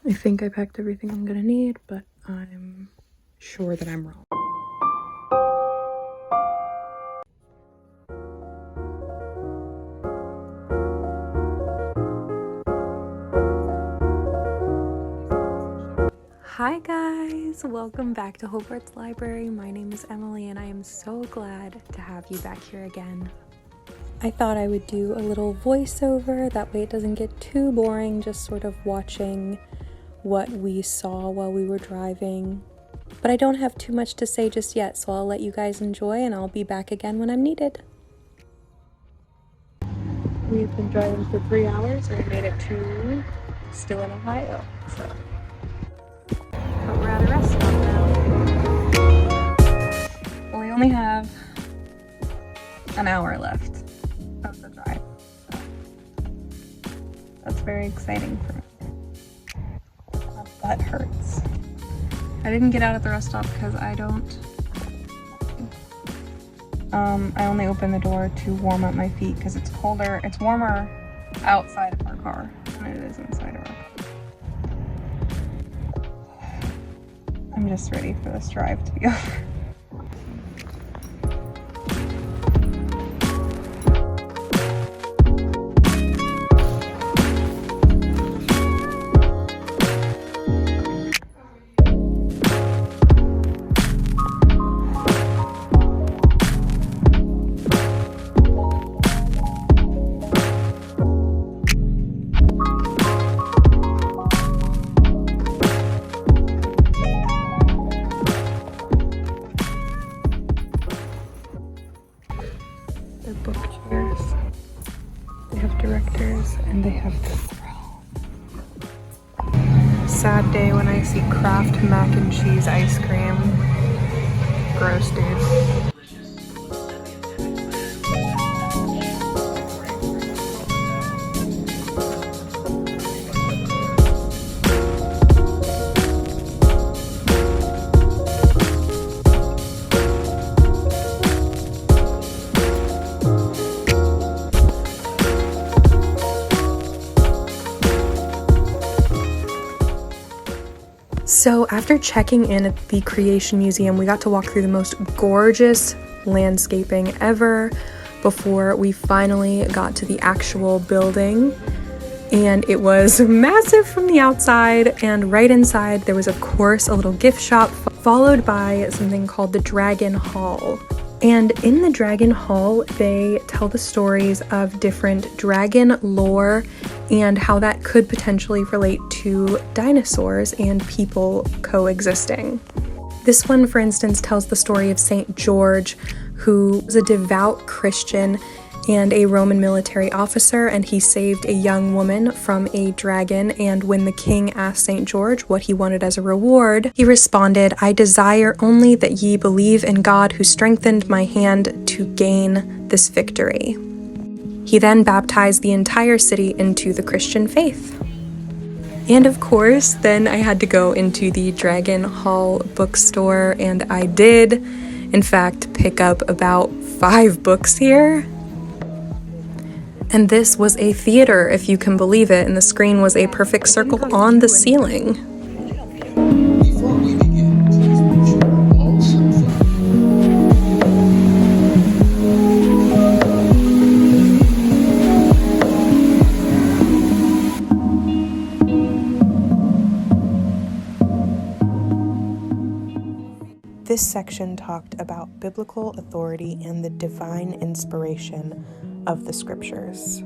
I think I packed everything I'm gonna need, but I'm sure that I'm wrong. Hi guys, welcome back to Hogwarts Library. My name is Emily and I am so glad to have you back here again. I thought I would do a little voiceover, that way it doesn't get too boring, just sort of watching what we saw while we were driving. But I don't have too much to say just yet, so I'll let you guys enjoy and I'll be back again when I'm needed. We've been driving for 3 hours and we made it to still in Ohio, so. But we're at a rest stop now. Well, we only have an hour left of the drive, so that's very exciting for me. My butt hurts. I didn't get out at the rest stop because I only opened the door to warm up my feet because it's colder. It's warmer outside of our car than it is inside of our car. I'm just ready for this drive to be over. They're book chairs. They have directors and they have the throne. Sad day when I see Kraft mac and cheese ice cream. Gross, dude. So after checking in at the Creation Museum, we got to walk through the most gorgeous landscaping ever before we finally got to the actual building. And it was massive from the outside, and right inside there was of course a little gift shop, followed by something called the Dragon Hall. And in the Dragon Hall, they tell the stories of different dragon lore and how that could potentially relate to dinosaurs and people coexisting. This one, for instance, tells the story of Saint George, who was a devout Christian and a Roman military officer, and he saved a young woman from a dragon. And when the king asked Saint George what he wanted as a reward, he responded, "I desire only that ye believe in God who strengthened my hand to gain this victory." He then baptized the entire city into the Christian faith. And of course, then I had to go into the Dragon Hall bookstore, and I did, in fact, pick up about 5 books here. And this was a theater, if you can believe it, and the screen was a perfect circle on the ceiling. This section talked about biblical authority and the divine inspiration of the scriptures.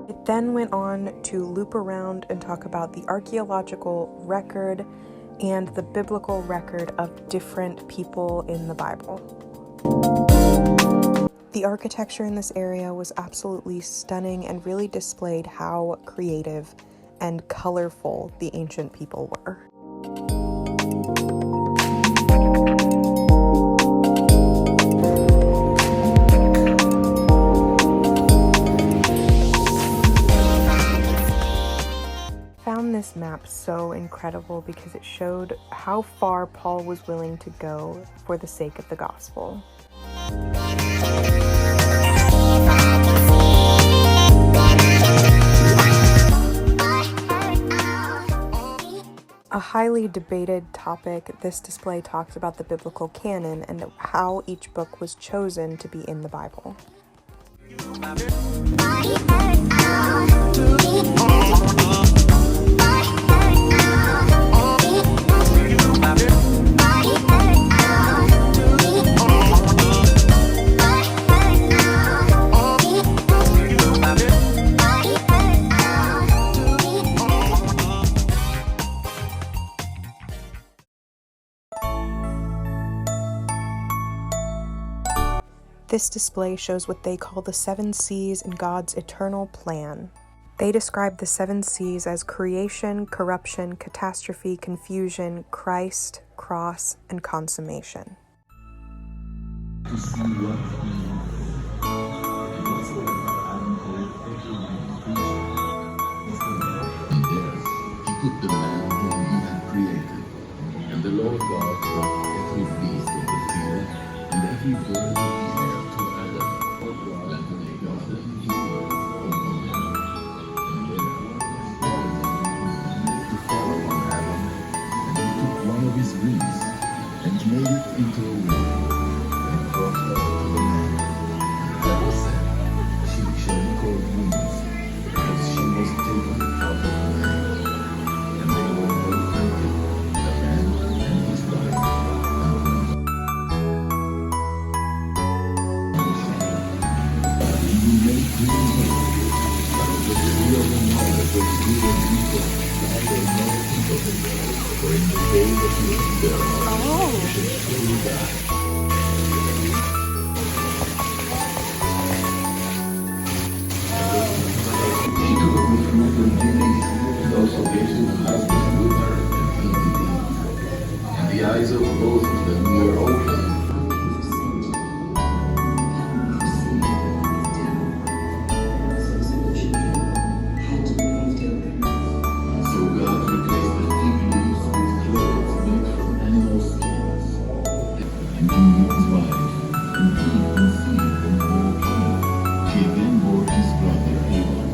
It then went on to loop around and talk about the archaeological record and the biblical record of different people in the Bible. The architecture in this area was absolutely stunning and really displayed how creative and colorful the ancient people were. Found this map so incredible because it showed how far Paul was willing to go for the sake of the gospel. highly debated topic, this display talks about the biblical canon and how each book was chosen to be in the Bible. This display shows what they call the 7 C's in God's eternal plan. They describe the 7 C's as creation, corruption, catastrophe, confusion, Christ, cross, and consummation. To see what he put the man whom he had created, and the Lord God brought every beast of the field and every bird of the air to Adam, and to make of them humans upon them. And there to fall upon Adam, and he took one of his ribs and made it into a woman, and brought her to the man. And the devil said, she shall be called woman, because she was taken out of the man. And they were both naked, the man and his wife, and you make clean meat, but of the tree of the knowledge of good and evil, neither know evil, for in the day that you eat thereof, you shall surely die. She took of the fruit and did eat, and also gave to her husband with her, and he did eat. And the eyes of both of them were opened. So God replaced the fig leaves with clothes made from animal skins. And he knew his wife, and he conceived and bore Cain. She again bore his brother Abel.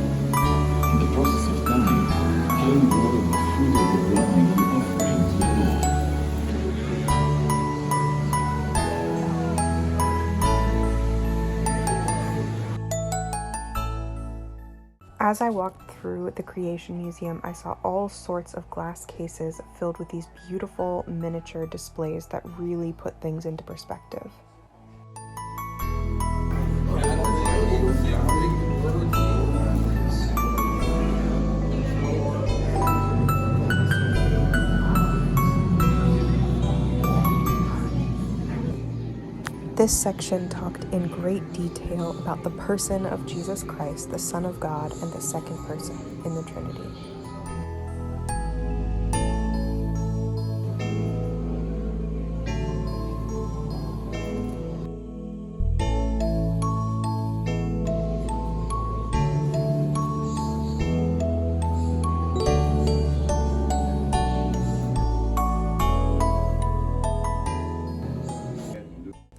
In the process of time, Cain brought of the fruit of the ground an offering to the Lord. As I walked through the Creation Museum, I saw all sorts of glass cases filled with these beautiful miniature displays that really put things into perspective. This section talked in great detail about the person of Jesus Christ, the Son of God, and the second person in the Trinity.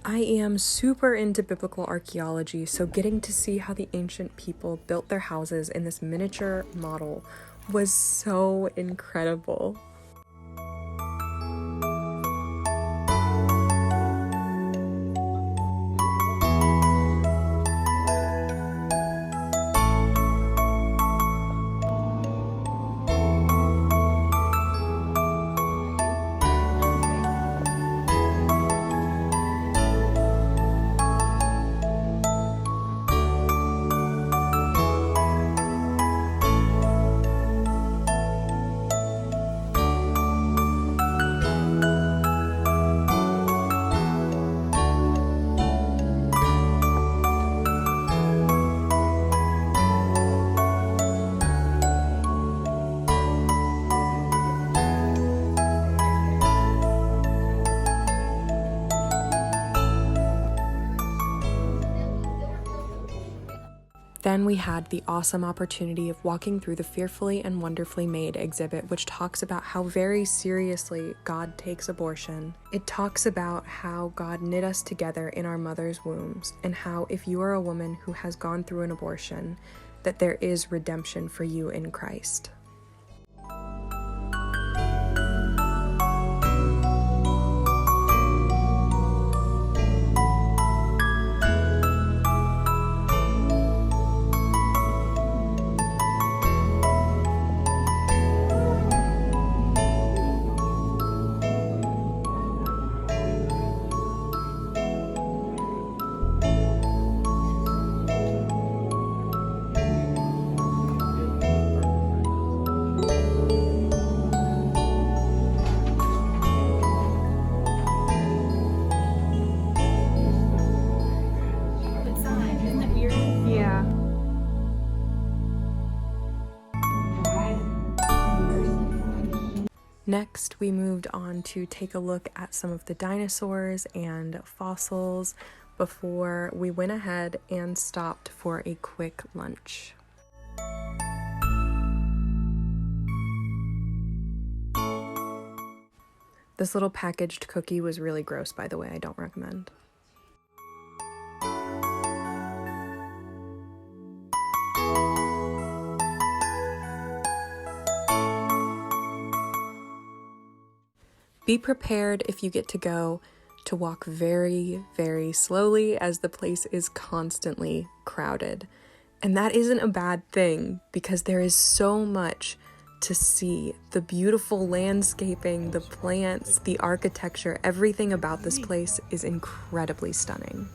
I am super into biblical archaeology, so getting to see how the ancient people built their houses in this miniature model was so incredible. Then we had the awesome opportunity of walking through the Fearfully and Wonderfully Made exhibit, which talks about how very seriously God takes abortion. It talks about how God knit us together in our mother's wombs, and how if you are a woman who has gone through an abortion, that there is redemption for you in Christ. Next, we moved on to take a look at some of the dinosaurs and fossils before we went ahead and stopped for a quick lunch. This little packaged cookie was really gross, by the way. I don't recommend. Be prepared if you get to go to walk very, very slowly as the place is constantly crowded. And that isn't a bad thing because there is so much to see. The beautiful landscaping, the plants, the architecture, everything about this place is incredibly stunning.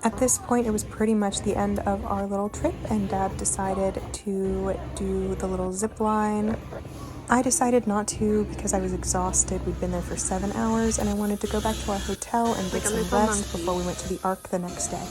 At this point, it was pretty much the end of our little trip, and Dad decided to do the little zip line. I decided not to because I was exhausted. We'd been there for 7 hours, and I wanted to go back to our hotel and get some rest before we went to the ARK the next day.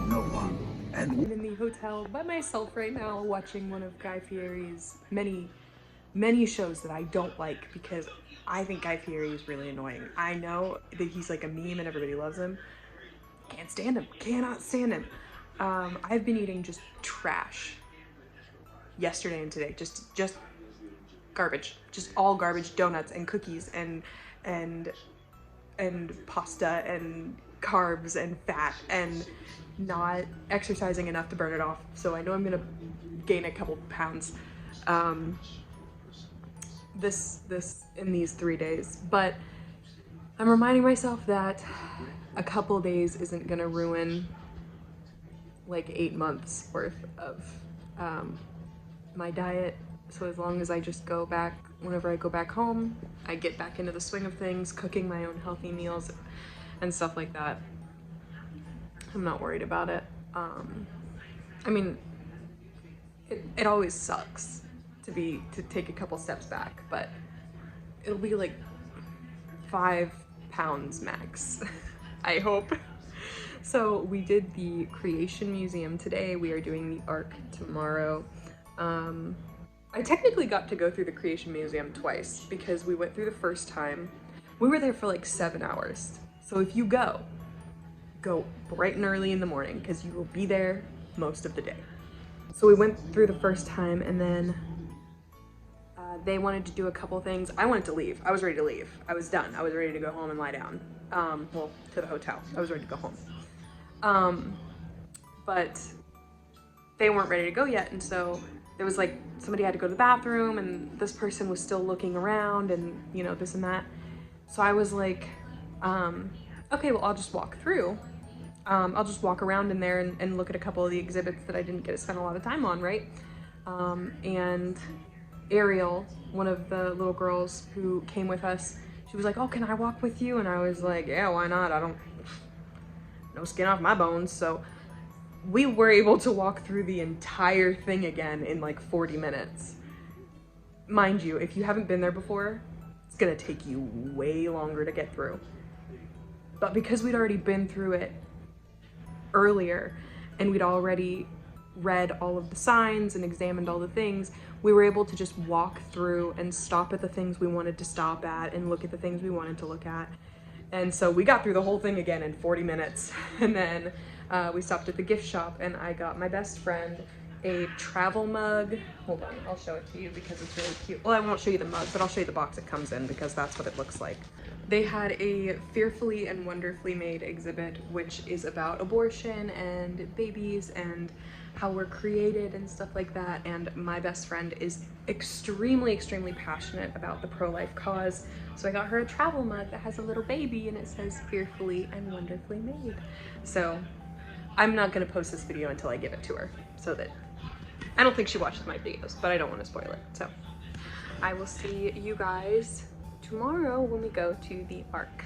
Noah, and I'm in the hotel by myself right now watching one of Guy Fieri's many shows that I don't like because I think Guy Fieri is really annoying. I know that he's like a meme and everybody loves him. Can't stand him. Cannot stand him. I've been eating just trash yesterday and today. Just garbage. Just all garbage, donuts and cookies and pasta and carbs and fat, and not exercising enough to burn it off. So I know I'm gonna gain a couple pounds this in these 3 days, but I'm reminding myself that a couple days isn't gonna ruin like 8 months worth of my diet. So as long as I just go back, whenever I go back home, I get back into the swing of things, cooking my own healthy meals and stuff like that, I'm not worried about it. I mean, it always sucks to take a couple steps back, but it'll be like 5 pounds max, I hope. So we did the Creation Museum today. We are doing the ARK tomorrow. I technically got to go through the Creation Museum twice because we went through the first time. We were there for like 7 hours. So if you go bright and early in the morning because you will be there most of the day. So we went through the first time, and then they wanted to do a couple things. I wanted to leave. I was ready to leave. I was done. I was ready to go home and lie down. Well, to the hotel. I was ready to go home. But they weren't ready to go yet, and so there was like somebody had to go to the bathroom, and this person was still looking around, and you know, this and that. So I was like, okay, well, I'll just walk through. I'll just walk around in there and look at a couple of the exhibits that I didn't get to spend a lot of time on, right? And Ariel, one of the little girls who came with us, she was like, oh, can I walk with you? And I was like, yeah, why not? No skin off my bones. So we were able to walk through the entire thing again in like 40 minutes. Mind you, if you haven't been there before, it's gonna take you way longer to get through. But because we'd already been through it earlier and we'd already read all of the signs and examined all the things, we were able to just walk through and stop at the things we wanted to stop at and look at the things we wanted to look at. And so we got through the whole thing again in 40 minutes. And then we stopped at the gift shop, and I got my best friend a travel mug. Hold on, I'll show it to you because it's really cute. Well, I won't show you the mug, but I'll show you the box it comes in because that's what it looks like. They had a fearfully and wonderfully made exhibit, which is about abortion and babies and how we're created and stuff like that. And my best friend is extremely passionate about the pro-life cause. So I got her a travel mug that has a little baby and it says fearfully and wonderfully made. So I'm not gonna post this video until I give it to her, so that I don't think she watches my videos, but I don't want to spoil it. So I will see you guys tomorrow when we go to the ARK.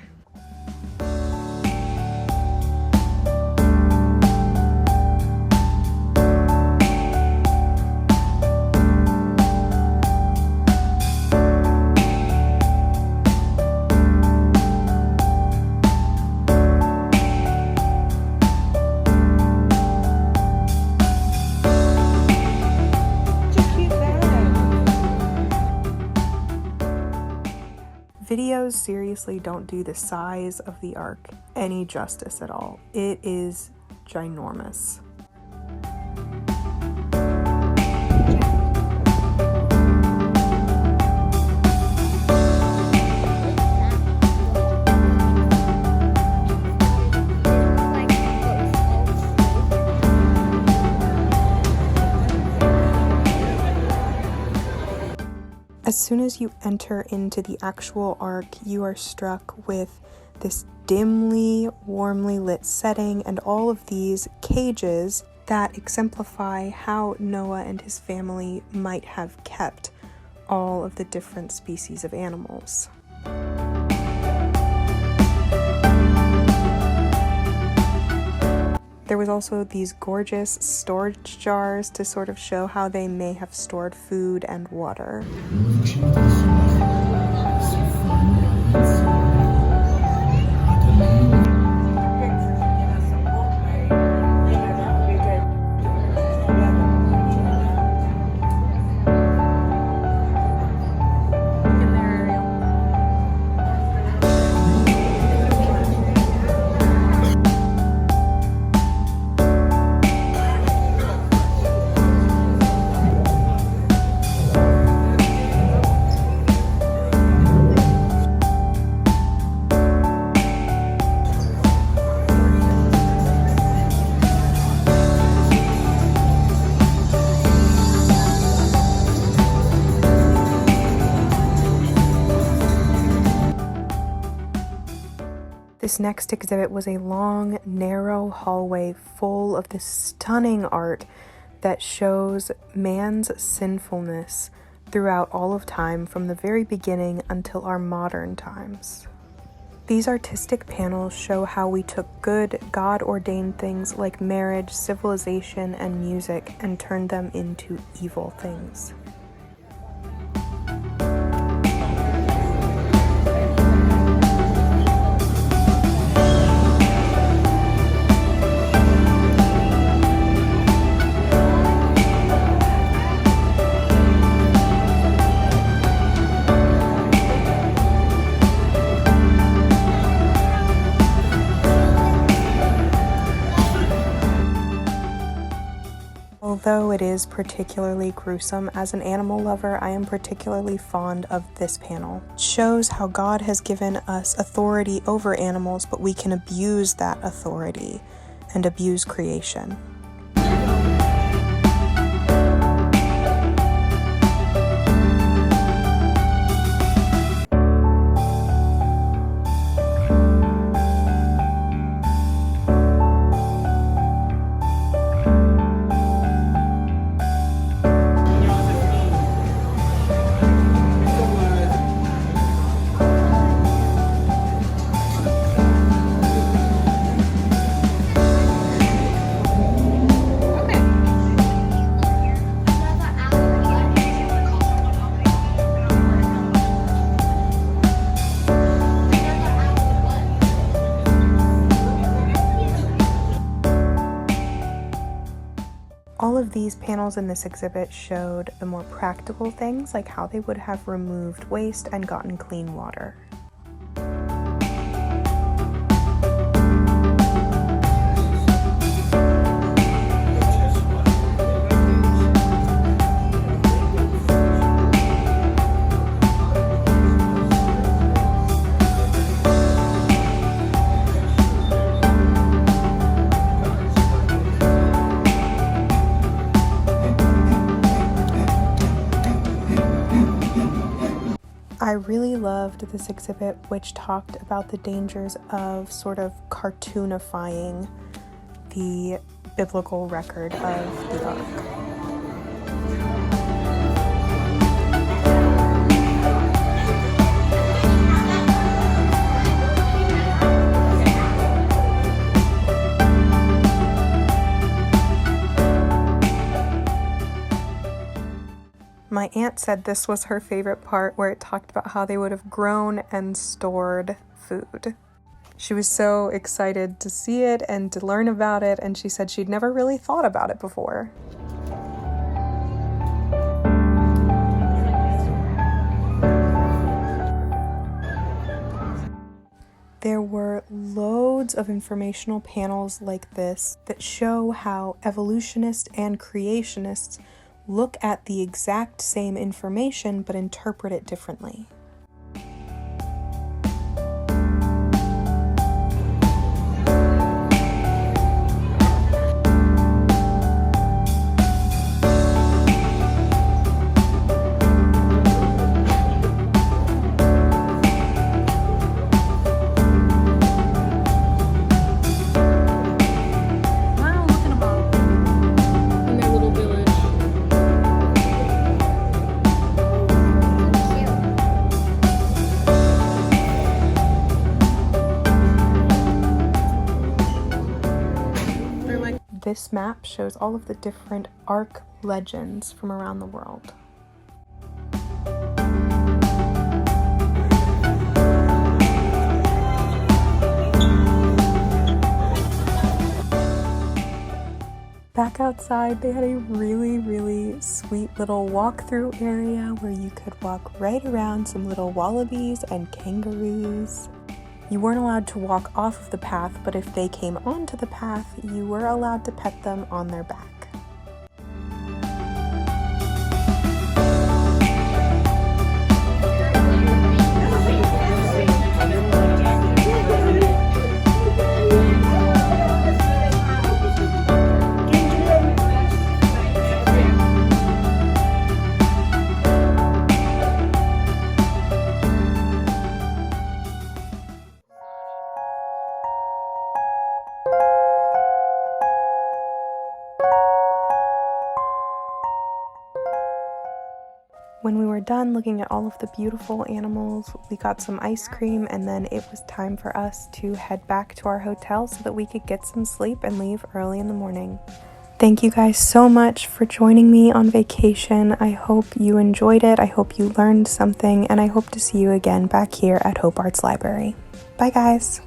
Videos seriously don't do the size of the ARK any justice at all. It is ginormous. As soon as you enter into the actual ARK, you are struck with this dimly, warmly lit setting and all of these cages that exemplify how Noah and his family might have kept all of the different species of animals. There was also these gorgeous storage jars to sort of show how they may have stored food and water. This next exhibit was a long, narrow hallway full of this stunning art that shows man's sinfulness throughout all of time from the very beginning until our modern times. These artistic panels show how we took good, God-ordained things like marriage, civilization, and music and turned them into evil things. Although it is particularly gruesome, as an animal lover, I am particularly fond of this panel. It shows how God has given us authority over animals, but we can abuse that authority and abuse creation. All of these panels in this exhibit showed the more practical things, like how they would have removed waste and gotten clean water. I really loved this exhibit, which talked about the dangers of sort of cartoonifying the biblical record of the Ark. My aunt said this was her favorite part, where it talked about how they would have grown and stored food. She was so excited to see it and to learn about it, and she said she'd never really thought about it before. There were loads of informational panels like this that show how evolutionists and creationists look at the exact same information but interpret it differently. This map shows all of the different ARK legends from around the world. Back outside, they had a really sweet little walkthrough area where you could walk right around some little wallabies and kangaroos. You weren't allowed to walk off of the path, but if they came onto the path, you were allowed to pet them on their back. When we were done looking at all of the beautiful animals, we got some ice cream, and then it was time for us to head back to our hotel so that we could get some sleep and leave early in the morning. Thank you guys so much for joining me on vacation. I hope you enjoyed it. I hope you learned something, and I hope to see you again back here at Hope Arts Library. Bye guys!